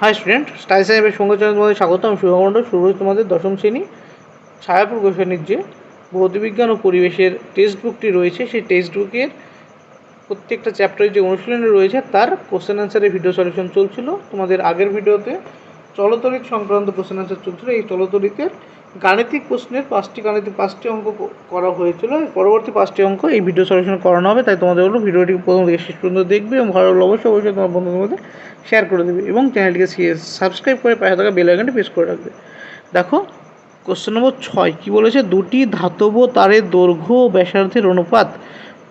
High student, style সাহেবের সঙ্গে তোমাদের স্বাগত। আমি শুভমণ্ডল। শুরু হচ্ছে তোমাদের দশম শ্রেণী ছায়াপুর গোস্বামীর যে ভৌতবিজ্ঞান ও পরিবেশের টেক্সট বুকটি রয়েছে, সেই টেক্সট বুকের প্রত্যেকটা চ্যাপ্টারে যে অনুশীলনী রয়েছে তার কোশ্চেন অ্যান্সারের ভিডিও সলিউশন চলছিল। তোমাদের আগের ভিডিওতে চলতরিৎ সংক্রান্ত কোশ্চেন অ্যান্সার চলছিল। এই চলতরিতের গাণিতিক প্রশ্নের পাঁচটি অঙ্ক করা হয়েছিল। পরবর্তী 5টি অঙ্ক এই ভিডিও সলিউশন করানো হবে। তাই তোমাদের হলো ভিডিওটি প্রথম থেকে শেষ পর্যন্ত দেখবে এবং ভালো লাগলে অবশ্যই তোমার বন্ধুদের মধ্যে শেয়ার করে দেবে এবং চ্যানেলটিকে সাবস্ক্রাইব করে পাশে থাকা বেল আইকনটি প্রেস করে রাখবে। দেখো কোশ্চেন নম্বর 6 কী বলেছে, দুটি ধাতব তারের দৈর্ঘ্য ও ব্যাসার্ধের অনুপাত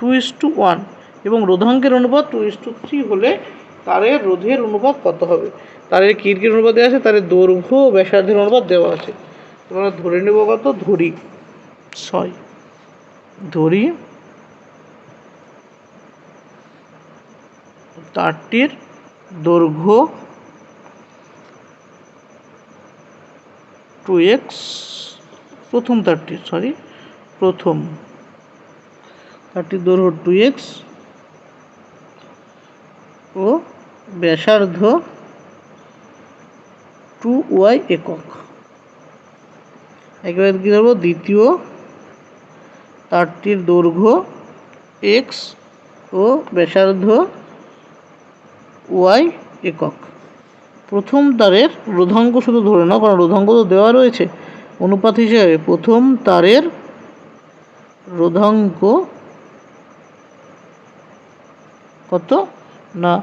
2:1 এবং রোধাঙ্কের অনুপাত 2:3 হলে তারের রোধের অনুপাত কত হবে? তারের কীর্তির অনুপাত দেওয়া আছে, তারের দৈর্ঘ্য ও ব্যাসার্ধের অনুপাত দেওয়া আছে। তোমরা ধরে নেব কত, ধরি তারটির দৈর্ঘ্য 2x, প্রথম তারটির দৈর্ঘ্য 2x ও ব্যাসার্ধ 2y একক। একেবারে কী ধরবো, দ্বিতীয় তারটির দৈর্ঘ্য x ও ব্যাসার্ধ y একক। প্রথম তারের রোধাঙ্ক শুধু ধরে নাও, কারণ রোধাঙ্ক তো দেওয়া রয়েছে। অনুপাত হিসেবে প্রথম তারের রোধাঙ্ক কত না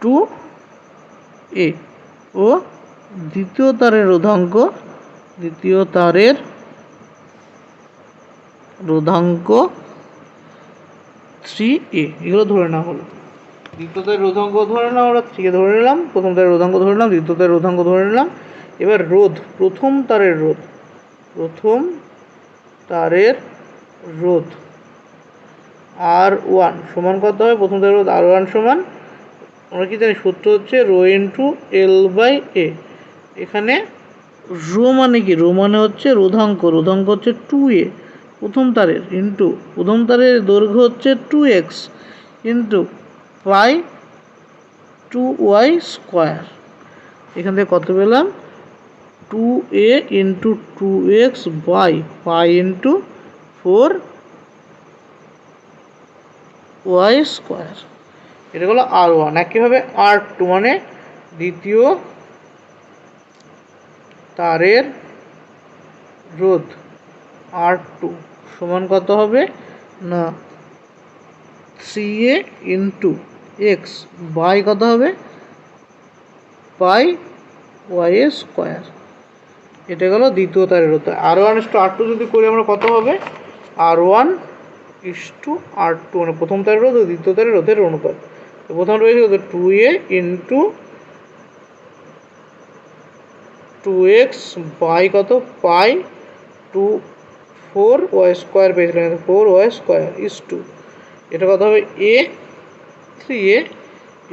2a ও দ্বিতীয় তারের রোধাঙ্ক 3a। এগুলো ধরে নেওয়া হলো। দ্বিতীয় তারের রোধাঙ্ক ধরে নিলাম, আমরা 3 ধরে নিলাম। প্রথম তারের রোধাঙ্ক ধরে নিলাম, দ্বিতীয় তারের রোধাঙ্ক ধরে নিলাম। এবার প্রথম তারের রোধ R1 সমান কত হবে? প্রথম তারের রোধ R1 সমান, আমরা কি জানি, সূত্র হচ্ছে রো ইন্টু L/A। এখানে রো মানে কি? রো মানে হচ্ছে রোধাঙ্ক হচ্ছে 2a প্রথম তারের দৈর্ঘ্য হচ্ছে 2x ইন্টু পাই 2y স্কোয়ার। এখান থেকে কত পেলাম? 2a into 2x by pi into 4y square. এটা হলো R1। একইভাবে R2 মানে দ্বিতীয় তারের রোধ R2 সমান কত হবে না 3a ইন্টু x বাই কত হবে পাই y স্কোয়ার। এটা গেল দ্বিতীয় তারের রোধ। R1:R2 যদি করি আমরা কত হবে? R1:R2 মানে প্রথম তারের রোধ ও দ্বিতীয় তারের রোধের অনুপাত। প্রথম রয়েছে 2a ইন্টু 2x বাই কত পাই 4y স্কোয়ার পেয়েছিলাম, 4y স্কোয়ার ইস টু, এটা কত হবে? 3a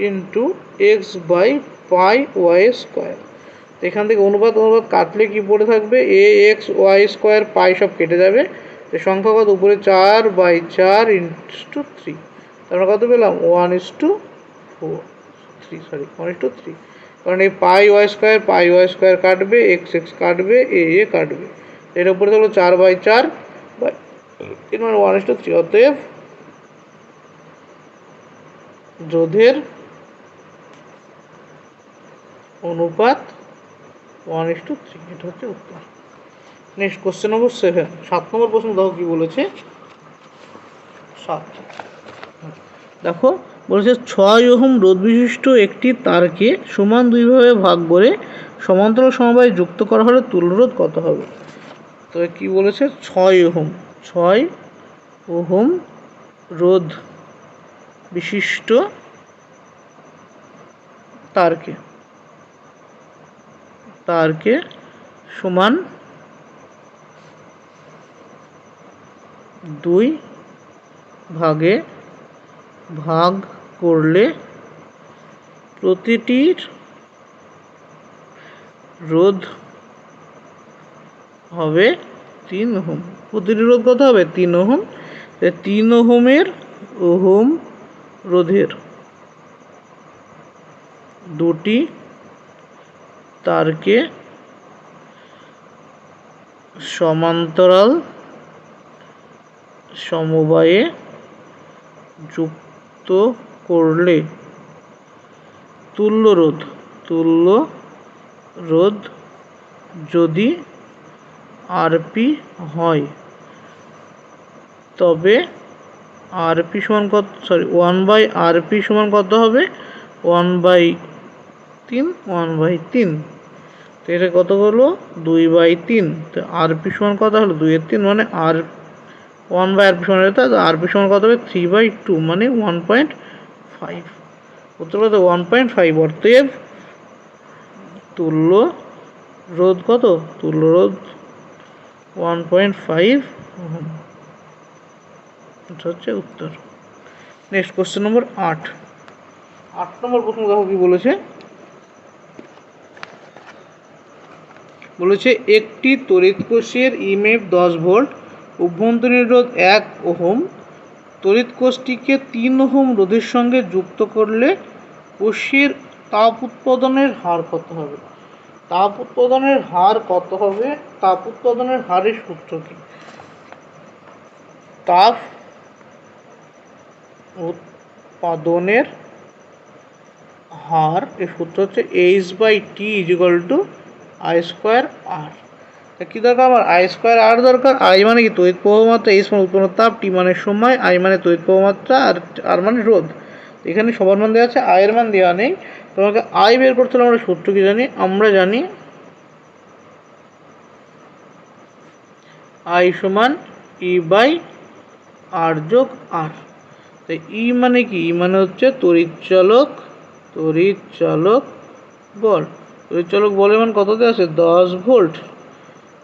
into x by pi y square. এখান থেকে অনুপাত কাটলে কি পড়ে থাকবে? ax/y স্কোয়ার, পাই সব কেটে যাবে। সংখ্যা কত? উপরে 4/4 ইন্টু 3। আমরা কত পেলাম? 1:3। কারণ এই পাই ওয়াই স্কোয়ার কাটবে, এক্স কাটবে, এ কাটবে। এর উপরে থাকলো 4/4 মানে 1:3। অতএব রোধের অনুপাত 1:3। এটা হচ্ছে উত্তর। Next question number 7। 7 নম্বর প্রশ্ন দেখো কি বলেছে। 7 দেখো বলেছে 6 ওহম রোধ বিশিষ্ট একটি তারকে সমান দুইভাবে ভাগ করে সমান্তরাল সমবায়ে যুক্ত করা হলে তুল্যরোধ কত হবে? তো কি বলেছে? 6 ওহম রোধ বিশিষ্ট তারকে সমান 2 ভাগে ভাগ করলে প্রতিটির রোধ হবে 3 ওহম। প্রতিটির রোধ কত হবে? 3 ওহম। 3 ওহম রোধের দুটি তারকে সমান্তরাল সমবায়ে যুক্ত করলে তুল্য রোধ যদি আরপি হয় তবে আরপি সমান কত, 1/RP সমান কত হবে, 1/3। তো এটা কত হলো, 2/3। তো আরপি সমান কত হলো, 2/3, মানে আর 1/RP সমান হতো, আরপি সমান কত হবে, 3/2, মানে 1.5। উত্তর কত, 1.5। অতএব তুল্য রোধ কত, তুল্য রোধ 1.5 ওহম। এটা হচ্ছে উত্তর। নেক্সট কোশ্চেন নম্বর 8 নম্বর প্রশ্ন দেখো কি বলেছে। একটি তড়িৎ কোষের ইএমএফ 10 ভোল্ট, অভ্যন্তরীণ রোধ 1 ওহম। তড়িৎ কোষটিকে 3 ওহম রোধের সঙ্গে যুক্ত করলে কোষের তাপ উৎপাদনের হার কত হবে। তাপ উৎপাদনের হার কত হবে, তাপ উৎপাদনের হারের সূত্র কি। তাপ উৎপাদনের হার এর সূত্র হচ্ছে H/T=I²R। কি দরকার আমার, I²R দরকার। I মানে কি, তড়িৎ প্রবাহ মাত্রা, H মানে উৎপন্ন তাপ, T মানে সময়, I মানে তড়িৎ প্রবাহ মাত্রা, আর R মানে রোধ। এখানে সবার মান দেওয়া আছে, I এর মান দেওয়া নেই। তোমাকে I বের করতে হলে আমরা সূত্র কি জানি, আমরা জানি I সমান E/R+R। তাই E মানে কি, E মানে হচ্ছে তড়িৎচালক বল। তড়িৎচালক বলের মান কত দেওয়া আছে, 10 ভোল্ট।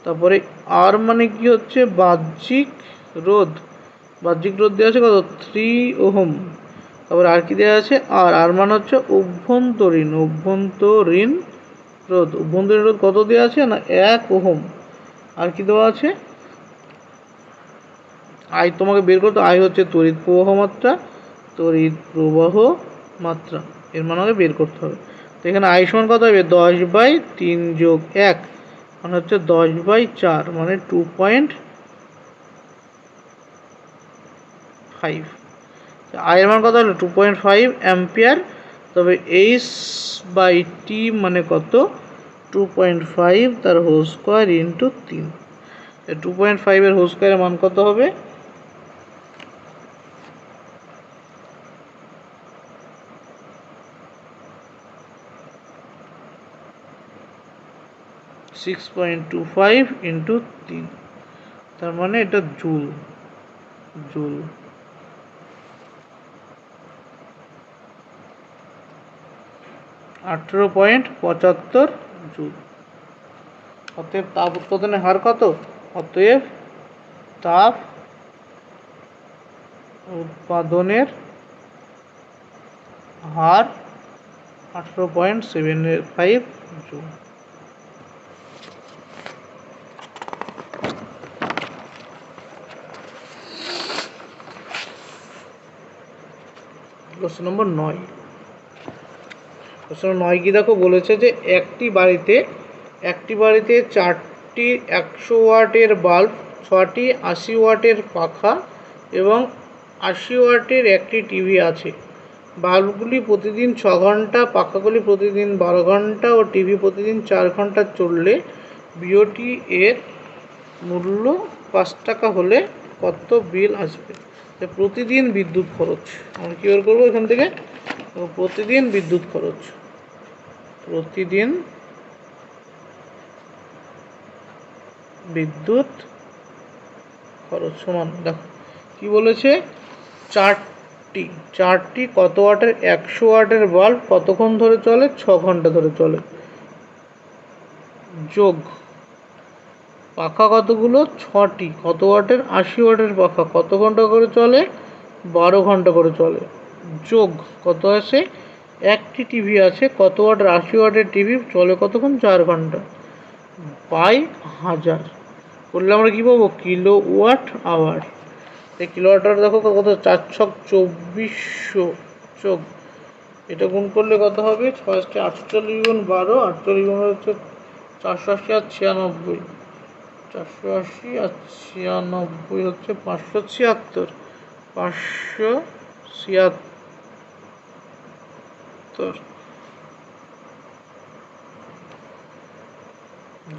তারপরে R মানে কি হচ্ছে বাহ্যিক রোধ দেওয়া আছে কত, 3 ওহম। তারপরে আর কি দেওয়া আছে, আর মানে হচ্ছে অভ্যন্তরীণ রোধ কত দেওয়া আছে না, 1 ওহম। আর কি দেওয়া আছে, আই তোমাকে বের করতে, আই হচ্ছে তড়িৎ প্রবাহ মাত্রা, এর মান আমাকে বের করতে হবে। তো এখানে আই সমান কত হবে, 10/3 যোগ 1 মানে হচ্ছে 10/4, মানে 2.5। আই এর মান কত হলো, 2.5 অ্যাম্পিয়ার। তবে H/T মানে কত, 2.5 তার হোল স্কোয়ার ইন্টু 3। 2.5 এর হোল স্কোয়ারের মান কত হবে, 6.25 ইন্টু 3, তার মানে এটা জুল। 18.75 জুল। অতএব তাপ উৎপাদনের হার কত, অতএব তাপ উৎপাদনের হার 18.75 জুল। প্রশ্ন নম্বর 9। প্রশ্ন 9 কি দেখো, বলেছে যে একটি বাড়িতে 4টি 100 ওয়াটের বাল্ব, 6টি 80 ওয়াটের পাখা এবং 80 ওয়াটের একটি টিভি আছে। বাল্বগুলি প্রতিদিন 6 ঘন্টা, পাখাগুলি প্রতিদিন 12 ঘন্টা ও টিভি প্রতিদিন 4 ঘন্টা চললে বিওটি এর মূল্য 5 টাকা হলে কত বিল আসবে। প্রতিদিন বিদ্যুৎ খরচ আমরা কী বের করবো এখান থেকে, প্রতিদিন বিদ্যুৎ খরচ সমান, দেখো কি বলেছে, 4টি কত ওয়াটের, 100 ওয়াটের বাল্ব কতক্ষণ ধরে চলে, 6 ঘন্টা ধরে চলে, যোগ পাখা কতগুলো, 6টি কত ওয়াটের, 80 ওয়াটের পাখা কত ঘন্টা করে চলে, 12 ঘন্টা করে চলে, যোগ কত আছে, একটি টিভি আছে কত ওয়াটের, 80 ওয়াটের টিভি চলে কতক্ষণ, 4 ঘন্টা, বাই 1000 করলে আমরা কী পাবো, কিলোওয়াট আওয়ার। এই কিলোওয়াট আওয়ার দেখো কত, 4 ছক 2400 যোগ এটা গুণ করলে কত হবে? 6 গুণ 12, 48 গুণ হচ্ছে 480 আর 96, 480 আর 96 হচ্ছে 576, 576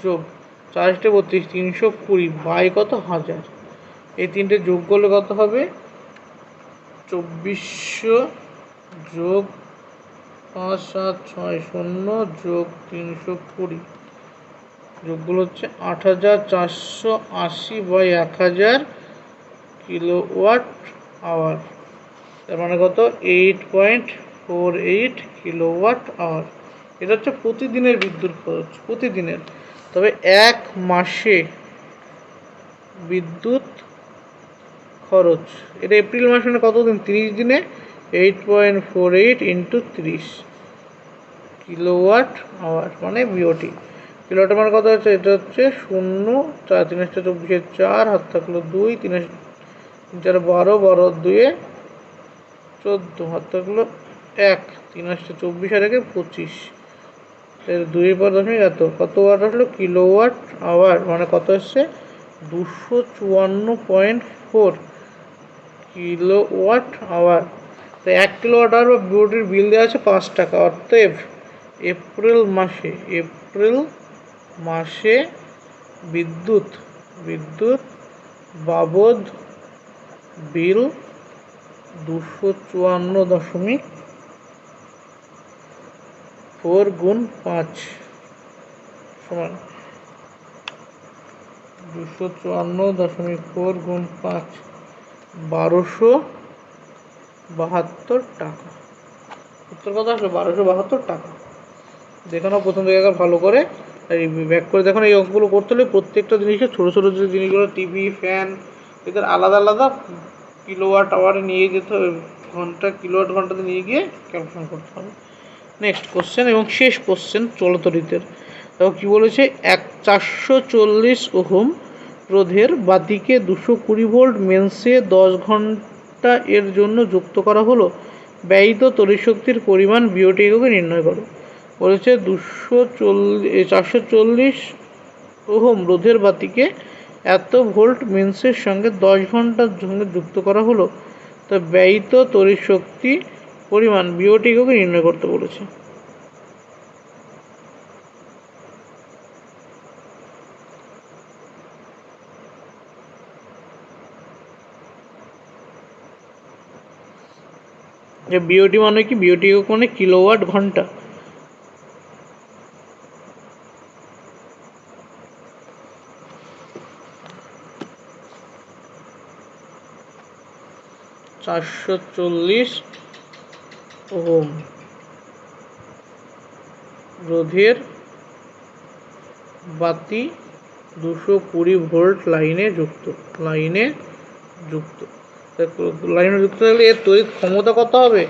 যোগ 4 32, 320 বাই কত? 1000। এই তিনটে যোগ করলে কত হবে? 2400 যোগ 5760 যোগ 320, যোগগুলো হচ্ছে 8480 বাই 1000 কিলোওয়াট আওয়ার। তার মানে কত? 8.48 কিলোওয়াট আওয়ার। এটা হচ্ছে প্রতিদিনের বিদ্যুৎ খরচ, প্রতিদিনের। তবে এক মাসে বিদ্যুৎ খরচ, এটা এপ্রিল মাসে কত দিন? 30 দিনে 8.48 ইন্টু 30 কিলোওয়াট আওয়ার মানে বিওটি। কিলোওয়াট আওয়ার কত হচ্ছে? এটা হচ্ছে 0, 4 3 24, 4 হাত থাকলো 2, 3 4 12, 12 2 14 হাত থাকলো 1, 3 24 আর 1 25, 2 পর দশমিক এত কত ওয়াট আসলো? কিলোওয়াট আওয়ার মানে কত আসছে? 254.4 কিলোওয়াট আওয়ার। তো 1 কিলোওয়াট আওয়ার বা বিওটির বিল দেওয়া আছে 5 টাকা। অতএব এপ্রিল মাসে বিদ্যুৎ বাবদ বিল 254.4 গুণ 5 সমান 254.4 গুণ 5 1272 টাকা। উত্তর কত আসলো? 1272 টাকা। দেখো না প্রথম থেকে ভালো করে ব্যাক করে দেখো। এই অঙ্কগুলো করতে হলে প্রত্যেকটা জিনিসের ছোটো ছোটো যে জিনিসগুলো, টিভি, ফ্যান, এদের আলাদা আলাদা কিলোওয়াট আওয়ারে নিয়ে যেতে হবে, ঘন্টা কিলোওয়াট ঘন্টাতে নিয়ে গিয়ে ক্যালকুলেশন করতে হবে। নেক্সট কোশ্চেন এবং শেষ কোশ্চেন চলতরিতের। দেখো কী বলেছে? 440 ওহম রোধের বাতিকে 220 ভোল্ট মেন্সে 10 ঘন্টা এর জন্য যুক্ত করা হলো। ব্যয়িত তড়িৎ শক্তির পরিমাণ বিওটি এককে নির্ণয় করো। বলেছে 440 ওহম রোধের বাতিকে এত ভোল্ট মেন্সের সঙ্গে 10 ঘন্টার জন্য যুক্ত করা হলো, তো ব্যয়িত তড়িৎ শক্তি পরিমাণ বিওটি এককে নির্ণয় করতে বলেছে। যে বিওটি মানে কি? বিওটি একক মানে কিলোওয়াট ঘন্টা। $440 ওহম রোধের বাতি 220 ভোল্ট লাইনে যুক্ত লাইনে যুক্ত থাকলে এর তড়িৎ ক্ষমতা কত হবে?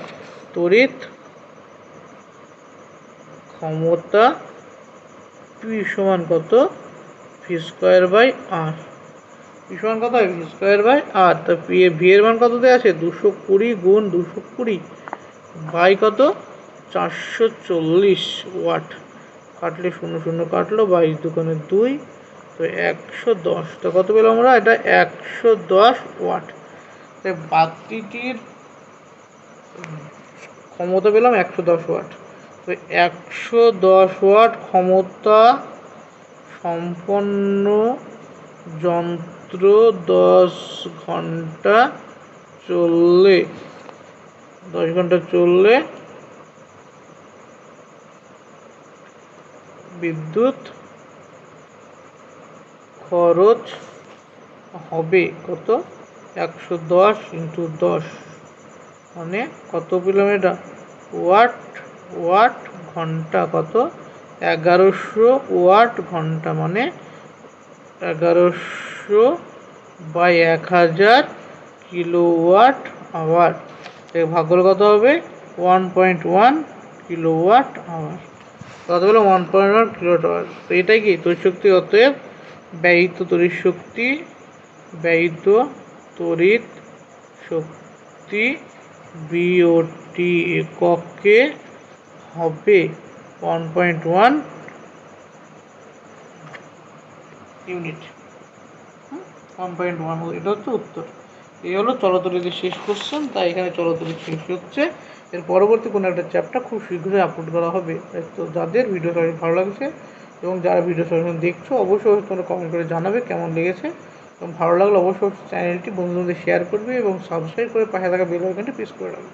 তড়িৎ ক্ষমতা P সমান কত? V square by R. P সমান কত হয়? V square by R. তো ভি এর মান কত দেওয়া আছে? 220 গুণ 220 বাই কত? 440 ওয়াট। কাটলে 0 0 কাটলো, 22 দুগুণে 2, তো 110। তো কত পেলাম আমরা? এটা 110 ওয়াট। তাই বাতিটির ক্ষমতা পেলাম 110 ওয়াট। তো 110 ওয়াট ক্ষমতা সম্পন্ন যন্ত্র 10 ঘন্টা চললে বিদ্যুৎ খরচ হবে কত? 110 ইন্টু 10 মানে কত পেলাম? এটা ওয়াট ঘন্টা। কত? 1100 ওয়াট ঘন্টা মানে 1100 বাই 1000 কিলোওয়াট আওয়ার। ভাগ করলে কত হবে? 1.1 কিলোওয়াট আওয়ার। কত বলে? 1.1 কিলোওয়াট আওয়ার। তো এটাই কি তড়িৎ শক্তি। অতএব ব্যয়িত তড়িৎ শক্তি বিওটি এককে হবে 1.1 ইউনিট। 1.1 এটা হচ্ছে উত্তর। এই হলো চলতরিদের শেষ কোশ্চেন, তাই এখানে চলতরি শেষ হচ্ছে। এর পরবর্তী কোনো একটা চ্যাপ্টার খুব শীঘ্রই আপলোড করা হবে। তো যাদের ভিডিও সলিউশন ভালো লাগছে এবং যারা ভিডিও সলিউশন দেখছো অবশ্যই তোমরা কমেন্ট করে জানাবে কেমন লেগেছে, এবং ভালো লাগলে অবশ্যই চ্যানেলটি বন্ধুদের শেয়ার করবে এবং সাবস্ক্রাইব করে পাশে থাকা বেল আইকনটি প্রেস করে রাখবে।